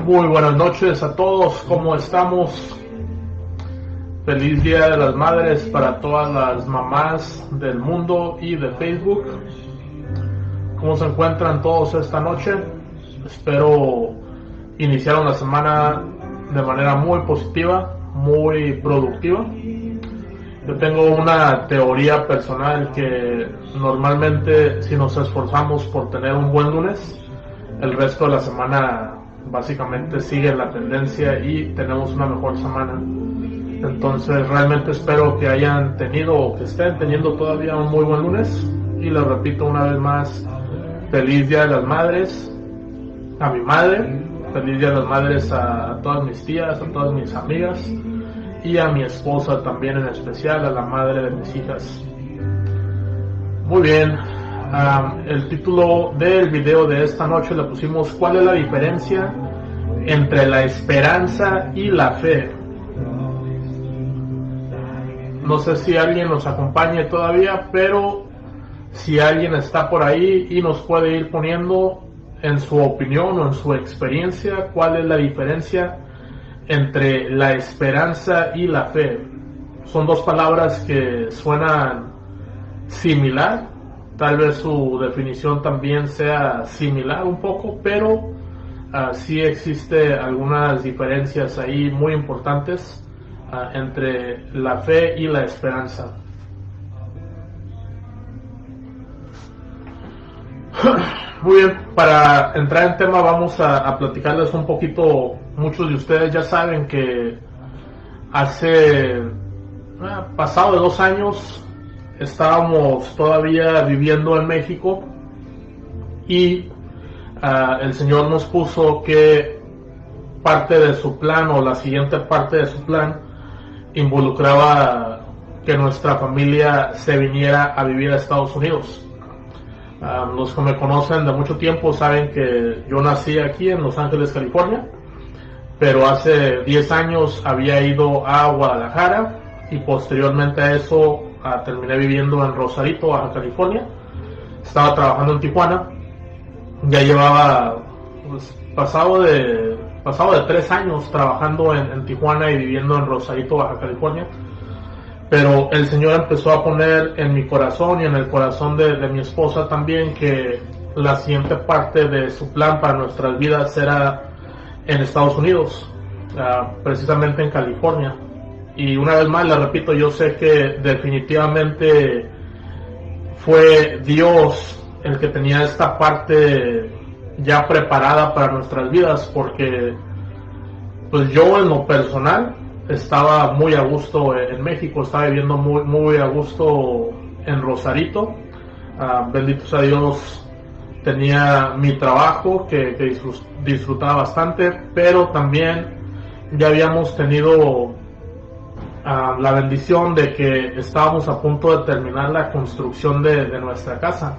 Muy buenas noches a todos, ¿cómo estamos? Feliz Día de las Madres para todas las mamás del mundo y de Facebook. ¿Cómo se encuentran todos esta noche? Espero iniciaron la semana de manera muy positiva, muy productiva. Yo tengo una teoría personal que normalmente si nos esforzamos por tener un buen lunes, el resto de la semana básicamente sigue la tendencia y tenemos una mejor semana. Entonces realmente espero que hayan tenido o que estén teniendo todavía un muy buen lunes. Y les repito una vez más, feliz Día de las Madres a mi madre, feliz Día de las Madres a todas mis tías, a todas mis amigas y a mi esposa también, en especial a la madre de mis hijas. Muy bien, el título del video de esta noche le pusimos ¿cuál es la diferencia entre la esperanza y la fe? No sé si alguien nos acompañe todavía, pero si alguien está por ahí y nos puede ir poniendo en su opinión o en su experiencia cuál es la diferencia entre la esperanza y la fe. Son dos palabras que suenan similar, tal vez su definición también sea similar un poco, pero sí existe algunas diferencias ahí muy importantes entre la fe y la esperanza. Muy bien, para entrar en tema vamos a platicarles un poquito. Muchos de ustedes ya saben que hace pasado de 2 años estábamos todavía viviendo en México y el Señor nos puso que parte de su plan o la siguiente parte de su plan involucraba que nuestra familia se viniera a vivir a Estados Unidos. Los que me conocen de mucho tiempo saben que yo nací aquí en Los Ángeles, California, pero hace 10 años había ido a Guadalajara y posteriormente a eso terminé viviendo en Rosarito, Baja California. Estaba trabajando en Tijuana, ya llevaba pasado de 3 años trabajando en Tijuana y viviendo en Rosarito, Baja California. Pero el Señor empezó a poner en mi corazón y en el corazón de mi esposa también que la siguiente parte de su plan para nuestras vidas era en Estados Unidos, precisamente en California. Y una vez más le repito, yo sé que definitivamente fue Dios el que tenía esta parte ya preparada para nuestras vidas, porque pues yo en lo personal estaba muy a gusto en México, estaba viviendo muy a gusto en Rosarito. Bendito sea Dios, tenía mi trabajo que disfrutaba bastante, pero también ya habíamos tenido la bendición de que estábamos a punto de terminar la construcción de nuestra casa.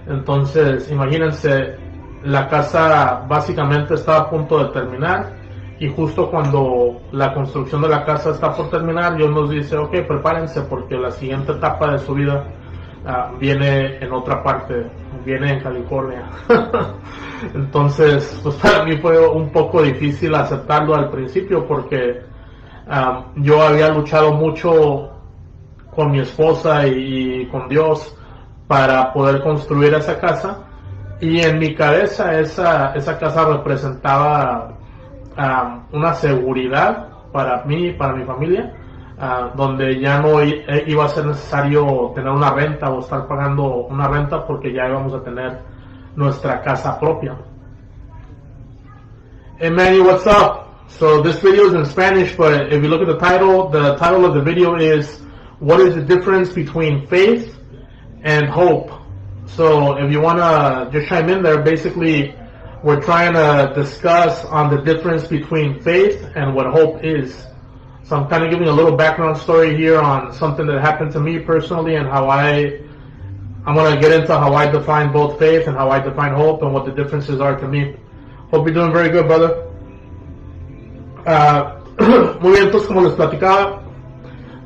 Entonces imagínense, la casa básicamente estaba a punto de terminar. Y justo cuando la construcción de la casa está por terminar, Dios nos dice, ok, prepárense porque la siguiente etapa de su vida viene en otra parte, viene en California. Entonces, pues para mí fue un poco difícil aceptarlo al principio porque yo había luchado mucho con mi esposa y con Dios para poder construir esa casa. Y en mi cabeza esa casa representaba una seguridad para mí y para mi familia, donde ya no iba a ser necesario tener una renta o estar pagando una renta porque ya íbamos a tener nuestra casa propia. Hey Manny, what's up? So this video is in Spanish, but if you look at the title of the video is what is the difference between faith and hope? So if you want to just chime in there, basically we're trying to discuss on the difference between faith and what hope is. So I'm kind of giving a little background story here on something that happened to me personally and how I'm going to get into how I define both faith and how I define hope and what the differences are to me. Hope you're doing very good, brother. Muy bien, entonces como les platicaba,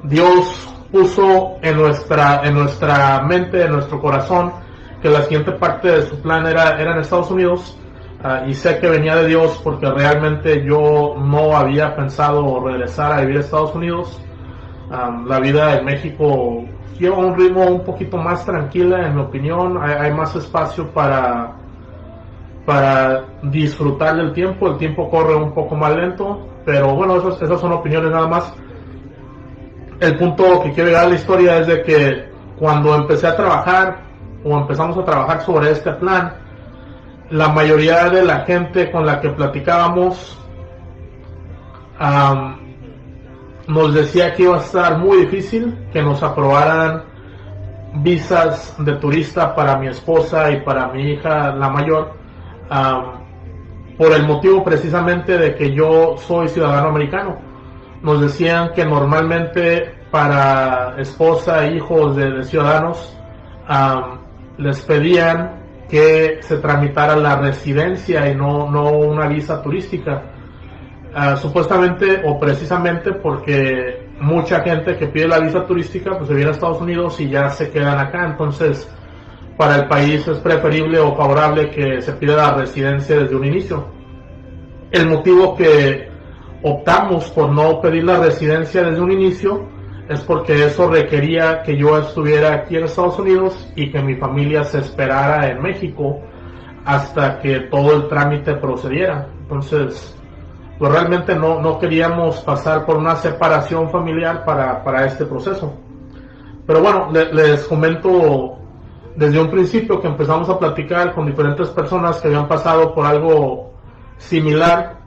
Dios puso en nuestra mente, en nuestro corazón, que la siguiente parte de su plan era en Estados Unidos. y sé que venía de Dios porque realmente yo no había pensado regresar a vivir a Estados Unidos. La vida en México lleva un ritmo un poquito más tranquila, en mi opinión. Hay más espacio para disfrutar del tiempo. El tiempo corre un poco más lento, pero bueno, esas son opiniones nada más. El punto que quiero llegar a la historia es de que cuando empecé a trabajar o empezamos a trabajar sobre este plan, la mayoría de la gente con la que platicábamos nos decía que iba a estar muy difícil que nos aprobaran visas de turista para mi esposa y para mi hija la mayor, por el motivo precisamente de que yo soy ciudadano americano. Nos decían que normalmente para esposa e hijos de ciudadanos les pedían que se tramitara la residencia y no una visa turística. Supuestamente o precisamente porque mucha gente que pide la visa turística pues se viene a Estados Unidos y ya se quedan acá. Entonces para el país es preferible o favorable que se pida la residencia desde un inicio. El motivo que optamos por no pedir la residencia desde un inicio es porque eso requería que yo estuviera aquí en Estados Unidos y que mi familia se esperara en México hasta que todo el trámite procediera. Entonces pues realmente no queríamos pasar por una separación familiar para este proceso. Pero bueno, les comento desde un principio que empezamos a platicar con diferentes personas que habían pasado por algo similar.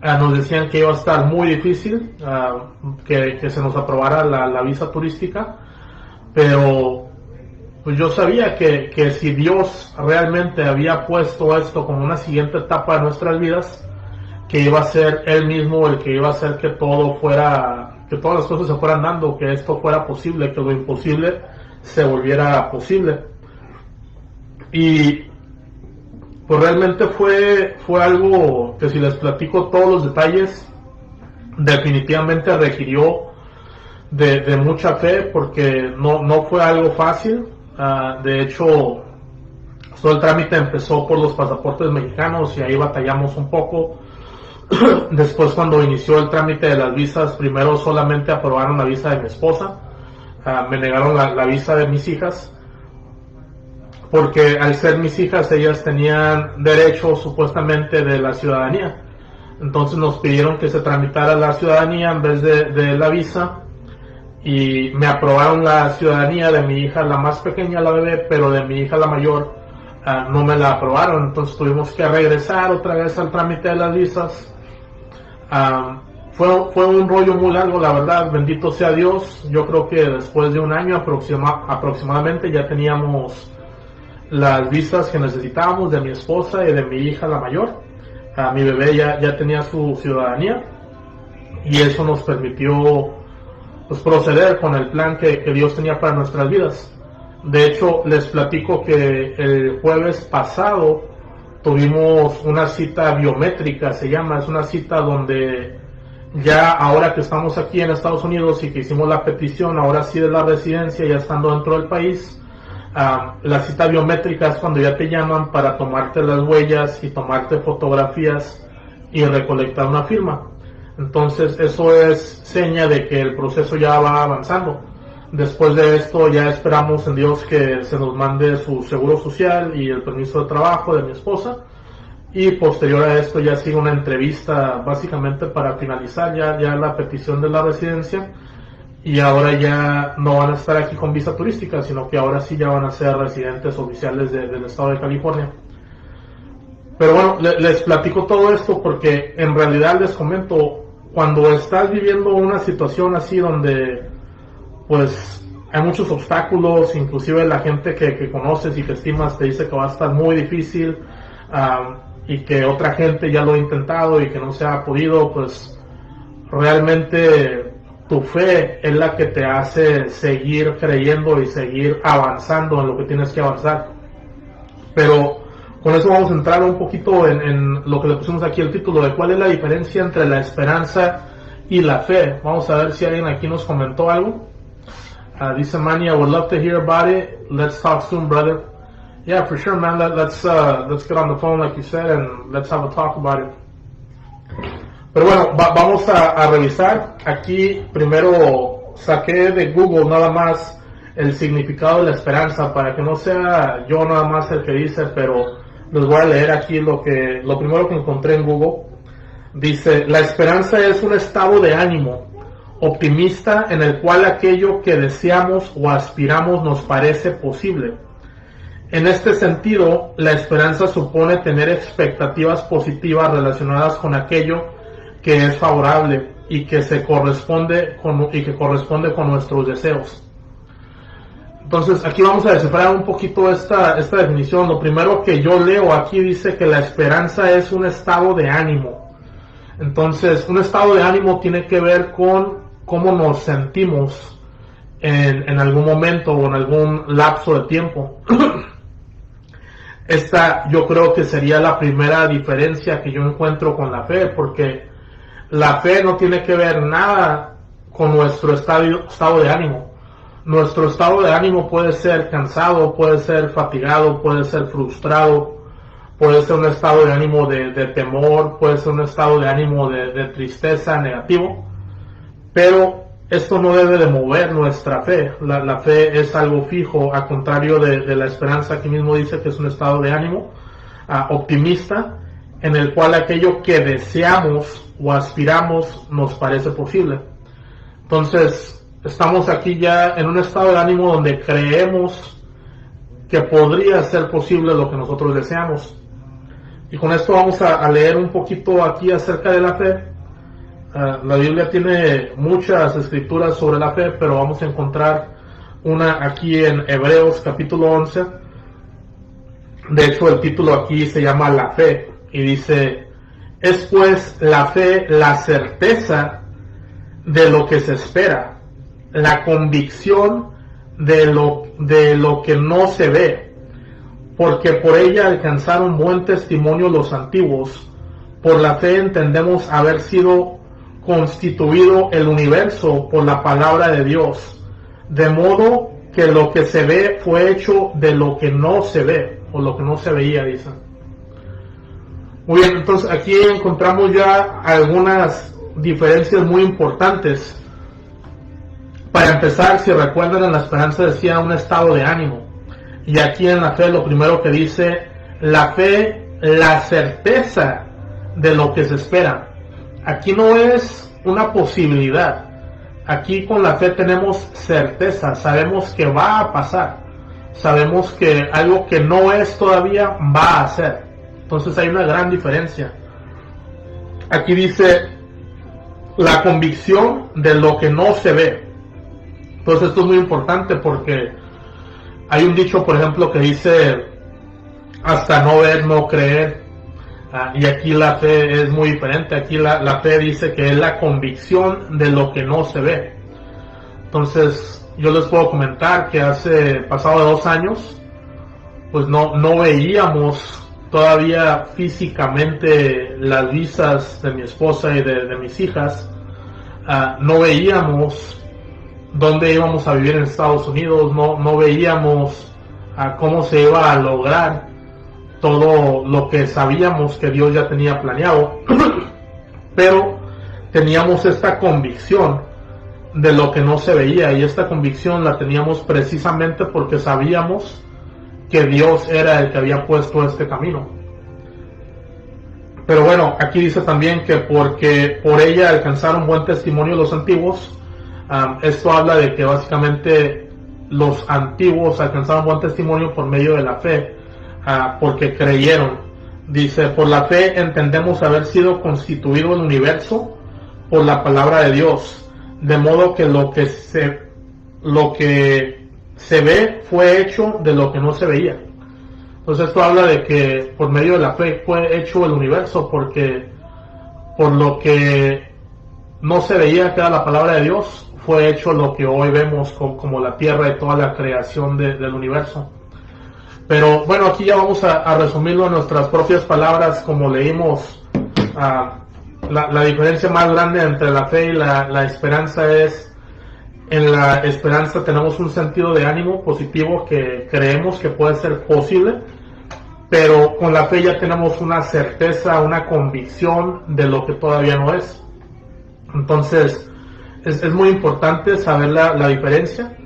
Nos decían que iba a estar muy difícil que se nos aprobara la visa turística, pero pues yo sabía que si Dios realmente había puesto esto como una siguiente etapa de nuestras vidas, que iba a ser Él mismo el que iba a hacer que todo fuera, que todas las cosas se fueran dando, que esto fuera posible, que lo imposible se volviera posible. Y pues realmente fue algo que, si les platico todos los detalles, definitivamente requirió de mucha fe, porque no fue algo fácil. De hecho, todo el trámite empezó por los pasaportes mexicanos y ahí batallamos un poco. Después, cuando inició el trámite de las visas, primero solamente aprobaron la visa de mi esposa, me negaron la visa de mis hijas, porque al ser mis hijas ellas tenían derecho supuestamente de la ciudadanía. Entonces nos pidieron que se tramitara la ciudadanía en vez de la visa, y me aprobaron la ciudadanía de mi hija la más pequeña, la bebé, pero de mi hija la mayor no me la aprobaron. Entonces tuvimos que regresar otra vez al trámite de las visas. Fue un rollo muy largo, la verdad. Bendito sea Dios. Yo creo que después de un año aproximadamente ya teníamos las visas que necesitábamos de mi esposa y de mi hija la mayor. Mi bebé ya tenía su ciudadanía, y eso nos permitió pues proceder con el plan que Dios tenía para nuestras vidas. De hecho, les platico que el jueves pasado tuvimos una cita biométrica, se llama. Es una cita donde ya, ahora que estamos aquí en Estados Unidos y que hicimos la petición ahora sí de la residencia, ya estando dentro del país, la cita biométrica es cuando ya te llaman para tomarte las huellas y tomarte fotografías y recolectar una firma. Entonces eso es seña de que el proceso ya va avanzando. Después de esto ya esperamos en Dios que se nos mande su seguro social y el permiso de trabajo de mi esposa, y posterior a esto ya sigue una entrevista básicamente para finalizar ya la petición de la residencia, y ahora ya no van a estar aquí con visa turística, sino que ahora sí ya van a ser residentes oficiales del estado de California. Pero bueno, les platico todo esto porque en realidad les comento, cuando estás viviendo una situación así donde pues hay muchos obstáculos, inclusive la gente que conoces y que estimas te dice que va a estar muy difícil, y que otra gente ya lo ha intentado y que no se ha podido, pues realmente tu fe es la que te hace seguir creyendo y seguir avanzando en lo que tienes que avanzar. Pero con eso vamos a entrar un poquito en lo que le pusimos aquí el título, de cuál es la diferencia entre la esperanza y la fe. Vamos a ver si alguien aquí nos comentó algo. Dice Manny, I would love to hear about it. Let's talk soon, brother. Yeah, for sure, man. Let's get on the phone, like you said, and let's have a talk about it. Pero bueno, vamos a revisar. Aquí primero saqué de Google nada más el significado de la esperanza, para que no sea yo nada más el que dice, pero les voy a leer aquí lo primero que encontré en Google. Dice: la esperanza es un estado de ánimo optimista en el cual aquello que deseamos o aspiramos nos parece posible. En este sentido, la esperanza supone tener expectativas positivas relacionadas con aquello que es favorable y que corresponde con nuestros deseos. Entonces, aquí vamos a descifrar un poquito esta definición. Lo primero que yo leo aquí dice que la esperanza es un estado de ánimo. Entonces, un estado de ánimo tiene que ver con cómo nos sentimos en algún momento o en algún lapso de tiempo. Esta yo creo que sería la primera diferencia que yo encuentro con la fe, porque la fe no tiene que ver nada con nuestro estado de ánimo. Nuestro estado de ánimo puede ser cansado, puede ser fatigado, puede ser frustrado, puede ser un estado de ánimo de temor, puede ser un estado de ánimo de tristeza, negativo, pero esto no debe de mover nuestra fe. La fe es algo fijo, a contrario de la esperanza. Aquí mismo dice que es un estado de ánimo optimista, en el cual aquello que deseamos o aspiramos nos parece posible. Entonces, estamos aquí ya en un estado de ánimo donde creemos que podría ser posible lo que nosotros deseamos. Y con esto vamos a leer un poquito aquí acerca de la fe. La Biblia tiene muchas escrituras sobre la fe, pero vamos a encontrar una aquí en Hebreos capítulo 11. De hecho, el título aquí se llama La Fe, y dice: es pues la fe la certeza de lo que se espera, la convicción de lo que no se ve, porque por ella alcanzaron buen testimonio los antiguos. Por la fe entendemos haber sido constituido el universo por la palabra de Dios, de modo que lo que se ve fue hecho de lo que no se ve, o lo que no se veía, dice. Muy bien, entonces aquí encontramos ya algunas diferencias muy importantes. Para empezar, si recuerdan, en la esperanza decía un estado de ánimo, y aquí en la fe lo primero que dice: la fe, la certeza de lo que se espera. Aquí no es una posibilidad, aquí con la fe tenemos certeza, sabemos que va a pasar, sabemos que algo que no es todavía va a ser. Entonces hay una gran diferencia. Aquí dice la convicción de lo que no se ve. Entonces esto es muy importante, porque hay un dicho, por ejemplo, que dice: hasta no ver, no creer. Y aquí la fe es muy diferente. Aquí la fe dice que es la convicción de lo que no se ve. Entonces yo les puedo comentar que pasado 2 años, pues no veíamos todavía físicamente las visas de mi esposa y de mis hijas. No veíamos dónde íbamos a vivir en Estados Unidos, no veíamos cómo se iba a lograr todo lo que sabíamos que Dios ya tenía planeado, pero teníamos esta convicción de lo que no se veía, y esta convicción la teníamos precisamente porque sabíamos que Dios era el que había puesto este camino. Pero bueno, aquí dice también que porque por ella alcanzaron buen testimonio los antiguos. Esto habla de que básicamente los antiguos alcanzaron buen testimonio por medio de la fe, porque creyeron. Dice: por la fe entendemos haber sido constituido el universo por la palabra de Dios, de modo que lo que se ve fue hecho de lo que no se veía. Entonces esto habla de que por medio de la fe fue hecho el universo, porque por lo que no se veía, que era la palabra de Dios, fue hecho lo que hoy vemos como la tierra y toda la creación del universo. Pero bueno, aquí ya vamos a resumirlo en nuestras propias palabras, como leímos. La diferencia más grande entre la fe y la esperanza es En la esperanza tenemos un sentido de ánimo positivo que creemos que puede ser posible, pero con la fe ya tenemos una certeza, una convicción de lo que todavía no es. Entonces, es muy importante saber la diferencia,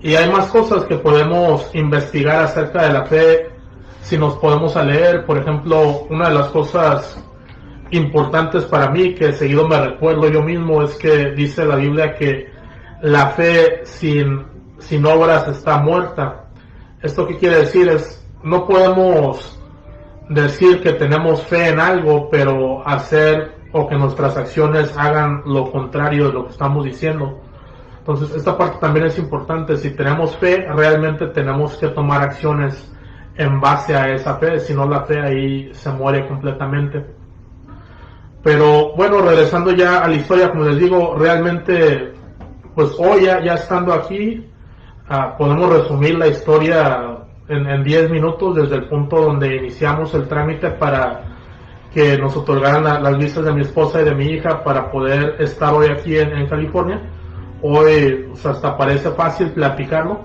y hay más cosas que podemos investigar acerca de la fe si nos podemos a leer. Por ejemplo, una de las cosas importantes para mí que seguido me recuerdo yo mismo es que dice la Biblia que la fe sin obras está muerta. ¿Esto qué quiere decir? No podemos decir que tenemos fe en algo, pero hacer o que nuestras acciones hagan lo contrario de lo que estamos diciendo. Entonces, esta parte también es importante. Si tenemos fe, realmente tenemos que tomar acciones en base a esa fe, si no la fe ahí se muere completamente. Pero bueno, regresando ya a la historia, como les digo, realmente pues hoy ya estando aquí, podemos resumir la historia en 10 minutos desde el punto donde iniciamos el trámite para que nos otorgaran las visas de mi esposa y de mi hija para poder estar hoy aquí en California. Hoy, o sea, hasta parece fácil platicarlo,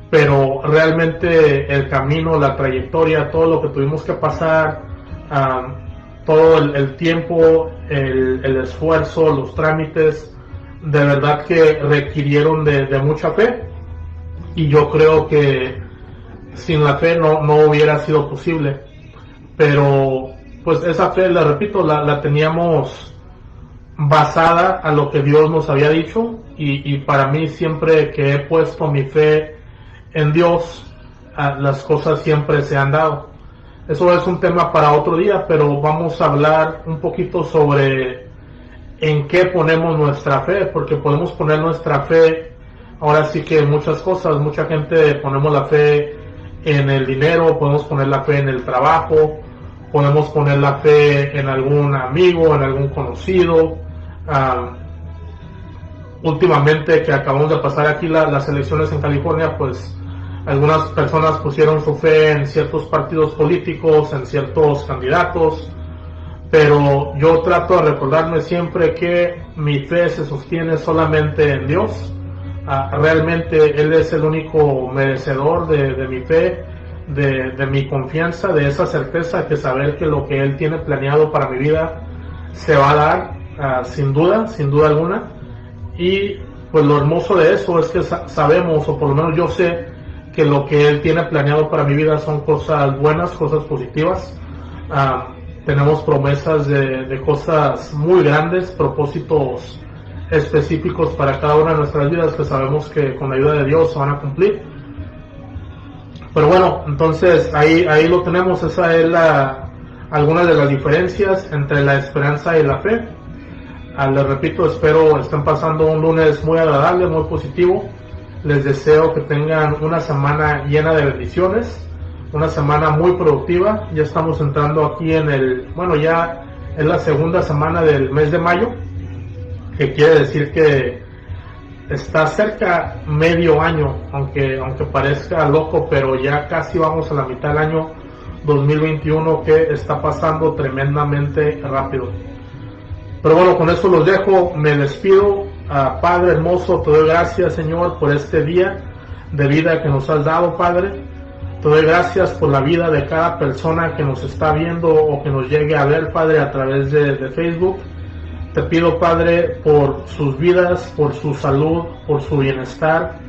pero realmente el camino, la trayectoria, todo lo que tuvimos que pasar, todo el tiempo, el esfuerzo, los trámites, de verdad que requirieron de mucha fe, y yo creo que sin la fe no hubiera sido posible. Pero pues esa fe, le repito, la teníamos basada a lo que Dios nos había dicho, y para mí, siempre que he puesto mi fe en Dios, las cosas siempre se han dado. Eso es un tema para otro día, pero vamos a hablar un poquito sobre en qué ponemos nuestra fe, porque podemos poner nuestra fe, ahora sí que en muchas cosas. Mucha gente ponemos la fe en el dinero, podemos poner la fe en el trabajo, podemos poner la fe en algún amigo, en algún conocido. Últimamente que acabamos de pasar aquí las elecciones en California, pues algunas personas pusieron su fe en ciertos partidos políticos, en ciertos candidatos, pero yo trato de recordarme siempre que mi fe se sostiene solamente en Dios. Realmente Él es el único merecedor de mi fe, de mi confianza, de esa certeza, que saber que lo que Él tiene planeado para mi vida se va a dar, sin duda alguna. Y pues lo hermoso de eso es que sabemos, o por lo menos yo sé, que lo que Él tiene planeado para mi vida son cosas buenas, cosas positivas. Tenemos promesas de cosas muy grandes, propósitos específicos para cada una de nuestras vidas, que sabemos que con la ayuda de Dios se van a cumplir. Pero bueno, entonces ahí lo tenemos. Esa es algunas de las diferencias entre la esperanza y la fe. Les repito, espero estén pasando un lunes muy agradable, muy positivo. Les deseo que tengan una semana llena de bendiciones, una semana muy productiva. Ya estamos entrando aquí ya es la segunda semana del mes de mayo, que quiere decir que está cerca medio año, aunque parezca loco, pero ya casi vamos a la mitad del año 2021, que está pasando tremendamente rápido. Pero bueno, con eso los dejo, me despido. Padre hermoso, te doy gracias, Señor, por este día de vida que nos has dado, Padre. Te doy gracias por la vida de cada persona que nos está viendo o que nos llegue a ver, Padre, a través de Facebook. Te pido, Padre, por sus vidas, por su salud, por su bienestar.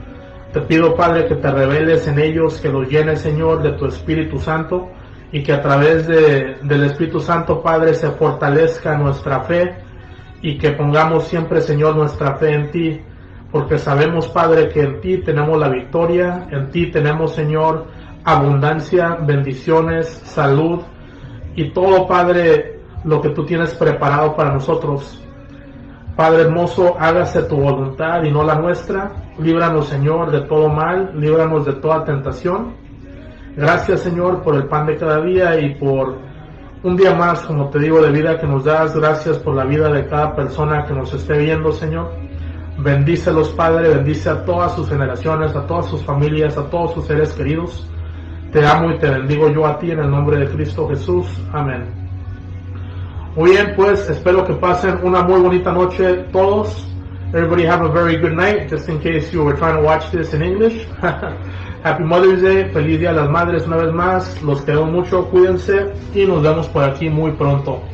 Te pido, Padre, que te reveles en ellos, que los llenes, Señor, de tu Espíritu Santo, y que a través del Espíritu Santo, Padre, se fortalezca nuestra fe, y que pongamos siempre, Señor, nuestra fe en ti, porque sabemos, Padre, que en ti tenemos la victoria, en ti tenemos, Señor, abundancia, bendiciones, salud, y todo, Padre, lo que tú tienes preparado para nosotros. Padre hermoso, hágase tu voluntad y no la nuestra. Líbranos, Señor, de todo mal, líbranos de toda tentación. Gracias, Señor, por el pan de cada día y por un día más, como te digo, de vida que nos das. Gracias por la vida de cada persona que nos esté viendo, Señor. Bendícelos, Padre, bendice a todas sus generaciones, a todas sus familias, a todos sus seres queridos. Te amo y te bendigo yo a ti en el nombre de Cristo Jesús. Amén. Muy bien, pues espero que pasen una muy bonita noche todos. Everybody have a very good night, just in case you were trying to watch this in English. Happy Mother's Day, feliz Día a las Madres una vez más, los queremos mucho, cuídense y nos vemos por aquí muy pronto.